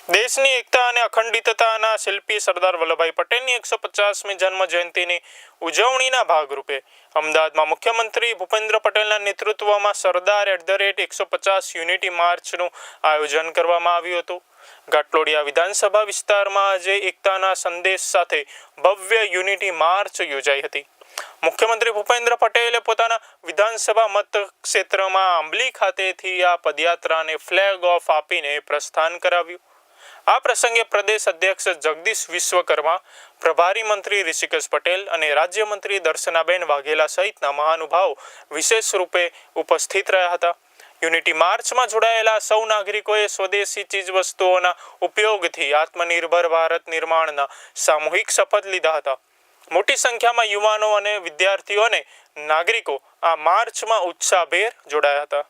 દેશની એકતા અને અખંડિતતાના શિલ્પી સરદાર વલ્લભભાઈ પટેલની 150મી જન્મ જયંતિની ઉજવણીના ભાગરૂપે અમદાવાદમાં મુખ્યમંત્રી ભૂપેન્દ્ર પટેલના નેતૃત્વમાં સરદાર @150 યુનિટી માર્ચનું આયોજન કરવામાં આવ્યું હતું. ઘાટલોડિયા વિધાનસભા વિસ્તારમાં આજે એકતાના સંદેશ સાથે ભવ્ય યુનિટી માર્ચ યોજાઈ હતી. મુખ્યમંત્રી ભૂપેન્દ્ર પટેલે પોતાના વિધાનસભા મતક્ષેત્રમાં આંબલી ખાતેથી આ પદયાત્રાને ફ્લેગ ઓફ આપીને પ્રસ્થાન કરાવ્યું. આ પ્રસંગે પ્રદેશ અધ્યક્ષ જગદીશ વિશ્વકર્મા, પ્રભારી મંત્રી ઋષિકેશ પટેલ અને રાજ્યમંત્રી દર્શનાબેન વાઘેલા સહિતના મહાનુભાવો વિશેષ રૂપે ઉપસ્થિત રહ્યા હતા. યુનિટી માર્ચમાં જોડાયેલા સૌ નાગરિકોએ સ્વદેશી ચીજવસ્તુઓના ઉપયોગથી આત્મનિર્ભર ભારત નિર્માણના સામૂહિક શપથ લીધા હતા. મોટી સંખ્યામાં યુવાનો અને વિદ્યાર્થીઓ અને નાગરિકો આ માર્ચમાં ઉત્સાહભેર જોડાયા હતા.